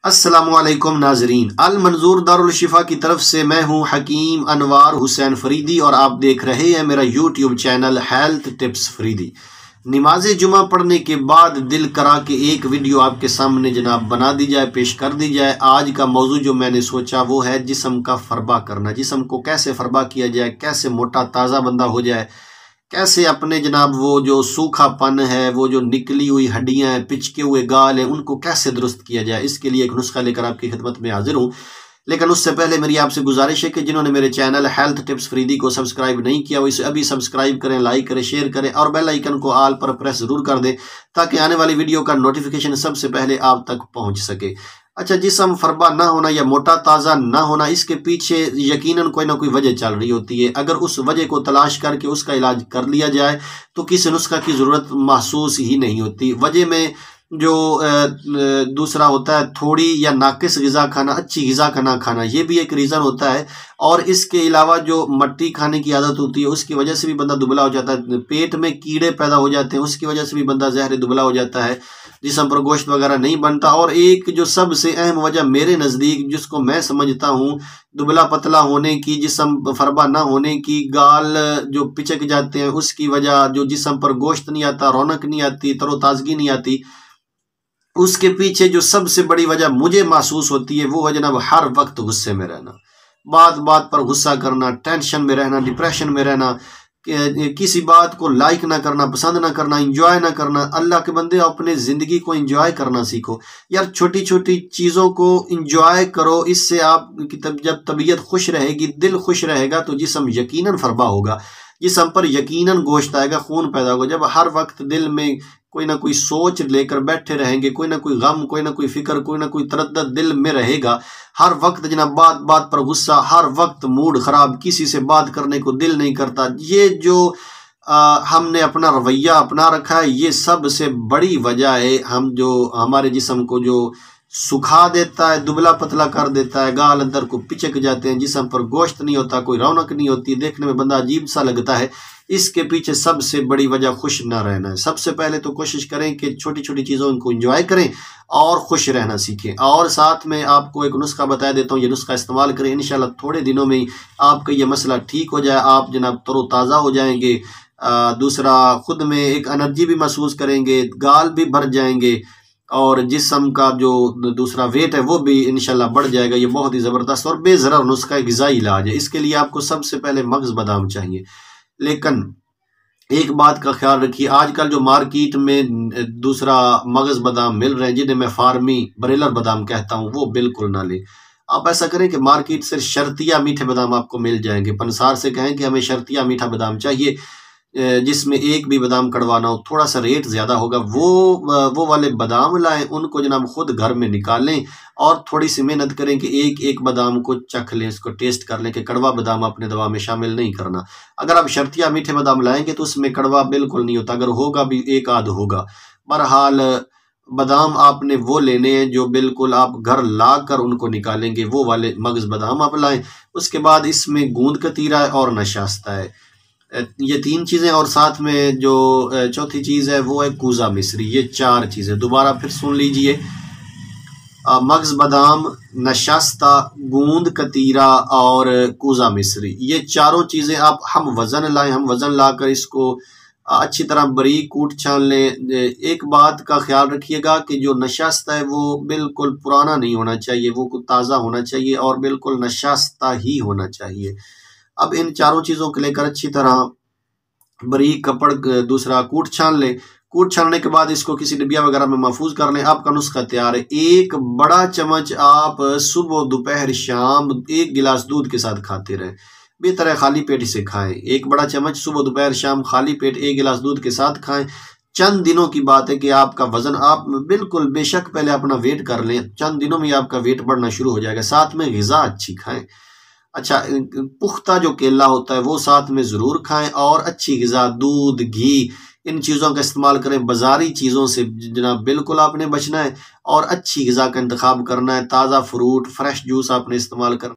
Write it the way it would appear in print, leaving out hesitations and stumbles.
अस्सलामुअलैकुम नाजरीन, अल मंजूर दारुल शिफा की तरफ से मैं हूं हकीम अनवार हुसैन फरीदी और आप देख रहे हैं मेरा YouTube channel health tips Faridi. नमाज जुमा पढ़ने के बाद दिल करा के एक वीडियो आपके सामने जनाब बना दी जाए, पेश कर दी जाए। आज का मौजू जो मैंने सोचा वो है जिस्म का फरबा करना। जिस्म को कैसे फरबा किया जाए, कैसे मोटा ताज़ा बंदा हो जाए, कैसे अपने जनाब वो जो सूखापन है, वो जो निकली हुई हड्डियां हैं, पिचके हुए गाल हैं, उनको कैसे दुरुस्त किया जाए। इसके लिए एक नुस्खा लेकर आपकी खिदमत में हाजिर हूँ। लेकिन उससे पहले मेरी आपसे गुजारिश है कि जिन्होंने मेरे चैनल हेल्थ टिप्स फरीदी को सब्सक्राइब नहीं किया वो इसे अभी सब्सक्राइब करें, लाइक करें, शेयर करें और बेल आइकन को ऑल पर प्रेस जरूर कर दें ताकि आने वाली वीडियो का नोटिफिकेशन सबसे पहले आप तक पहुंच सके। अच्छा, जिस्म फरबा ना होना या मोटा ताज़ा ना होना, इसके पीछे यकीनन कोई ना कोई वजह चल रही होती है। अगर उस वजह को तलाश करके उसका इलाज कर लिया जाए तो किसी नुस्खा की ज़रूरत महसूस ही नहीं होती। वजह में जो दूसरा होता है थोड़ी या नाकिस ग़िज़ा खाना, अच्छी ग़िज़ा का ना खाना, ये भी एक रीज़न होता है। और इसके अलावा जो मट्टी खाने की आदत होती है उसकी वजह से भी बंदा दुबला हो जाता है। पेट में कीड़े पैदा हो जाते हैं, उसकी वजह से भी बंदा ज़हरे दुबला हो जाता है, जिस्म पर गोश्त वगैरह नहीं बनता। और एक जो सबसे अहम वजह मेरे नज़दीक जिसको मैं समझता हूँ दुबला पतला होने की, जिस्म फरबा ना होने की, गाल जो पिचक जाते हैं उसकी वजह, जो जिस्म पर गोश्त नहीं आता, रौनक नहीं आती, तरोताज़गी नहीं आती, उसके पीछे जो सबसे बड़ी वजह मुझे महसूस होती है वो है जनाब हर वक्त गुस्से में रहना, बात बात पर गुस्सा करना, टेंशन में रहना, डिप्रेशन में रहना, किसी बात को लाइक ना करना, पसंद ना करना, इंजॉय ना करना। अल्लाह के बंदे अपने ज़िंदगी को इंजॉय करना सीखो यार। छोटी छोटी चीज़ों को इंजॉय करो, इससे आप जब तबीयत खुश रहेगी, दिल खुश रहेगा तो जिस्म यकीनन फरबा होगा, जिस्म पर यकीनन गोश्त आएगा, खून पैदा होगा। जब हर वक्त दिल में कोई ना कोई सोच लेकर बैठे रहेंगे, कोई ना कोई गम, कोई ना कोई फिक्र, कोई ना कोई तरद्दद दिल में रहेगा, हर वक्त जनाब बात बात पर गुस्सा, हर वक्त मूड खराब, किसी से बात करने को दिल नहीं करता, ये जो हमने अपना रवैया अपना रखा है ये सबसे बड़ी वजह है। हम जो हमारे जिस्म को जो सुखा देता है, दुबला पतला कर देता है, गाल अंदर को पिचक जाते हैं, जिस्म पर गोश्त नहीं होता, कोई रौनक नहीं होती, देखने में बंदा अजीब सा लगता है। इसके पीछे सबसे बड़ी वजह खुश ना रहना है। सबसे पहले तो कोशिश करें कि छोटी छोटी चीज़ों को एंजॉय करें और खुश रहना सीखें। और साथ में आपको एक नुस्खा बता देता हूँ, ये नुस्खा इस्तेमाल करें, इंशाल्लाह थोड़े दिनों में ही आपका ये मसला ठीक हो जाए, आप जनाब तरोताज़ा हो जाएंगे। दूसरा, खुद में एक एनर्जी भी महसूस करेंगे, गाल भी भर जाएंगे और जिस्म का जो दूसरा वेट है वो भी इंशाल्लाह बढ़ जाएगा। ये बहुत ही ज़बरदस्त और बेज़रर नुस्खा ग़िज़ाई इलाज है। इसके लिए आपको सबसे पहले मगज़ बादाम चाहिए। लेकिन एक बात का ख्याल रखिए, आजकल जो मार्केट में दूसरा मगज़ बादाम मिल रहे हैं जिन्हें मैं फार्मी बरेलर बादाम कहता हूँ, वो बिल्कुल ना ले। आप ऐसा करें कि मार्केट से शर्तिया मीठे बादाम आपको मिल जाएंगे। पंसार से कहें कि हमें शर्तिया मीठा बादाम चाहिए जिसमें एक भी बादाम कड़वा ना हो, थोड़ा सा रेट ज़्यादा होगा, वो वाले बादाम लाएं, उनको जनाब खुद घर में निकालें और थोड़ी सी मेहनत करें कि एक एक बादाम को चख लें, इसको टेस्ट कर लें कि कड़वा बादाम अपने दवा में शामिल नहीं करना। अगर आप शर्तिया मीठे बादाम लाएंगे तो उसमें कड़वा बिल्कुल नहीं होता, अगर होगा भी एक आध होगा। बहरहाल बादाम आपने वो लेने हैं जो बिल्कुल आप घर ला कर उनको निकालेंगे, वो वाले मगज़ बादाम आप लाएं। उसके बाद इसमें गूंद कतीरा है और नशास्ता है, ये तीन चीज़ें, और साथ में जो चौथी चीज़ है वो है कूज़ा मिश्री। ये चार चीज़ें दोबारा फिर सुन लीजिए, मगज़ बादाम, नशास्ता, गूंद कतीरा और कूज़ा मिश्री, ये चारों चीज़ें आप हम वज़न लाएं। हम वज़न लाकर इसको अच्छी तरह बारीक कूट छान लें। एक बात का ख्याल रखिएगा कि जो नशास्ता है वो बिल्कुल पुराना नहीं होना चाहिए, वो ताज़ा होना चाहिए और बिल्कुल नशास्ता ही होना चाहिए। अब इन चारों चीज़ों को लेकर अच्छी तरह बारीक कपड़ दूसरा कूट छान लें। कूट छानने के बाद इसको किसी डिबिया वगैरह में महफूज कर लें। आपका नुस्खा तैयार है। एक बड़ा चम्मच आप सुबह दोपहर शाम एक गिलास दूध के साथ खाते रहें। बेहतर है खाली पेट इसे खाएं। एक बड़ा चम्मच सुबह दोपहर शाम खाली पेट एक गिलास दूध के साथ खाएं। चंद दिनों की बात है कि आपका वजन, आप बिल्कुल बेशक पहले अपना वेट कर लें, चंद दिनों में आपका वेट बढ़ना शुरू हो जाएगा। साथ में ग़िज़ा अच्छी खाएं। अच्छा, पुख्ता जो केला होता है वो साथ में ज़रूर खाएं और अच्छी ग़िज़ा, दूध, घी, इन चीज़ों का इस्तेमाल करें। बाज़ारी चीज़ों से जनाब बिल्कुल आपने बचना है और अच्छी ग़िज़ा का इंतखाब करना है। ताज़ा फ्रूट, फ्रेश जूस आपने इस्तेमाल करना।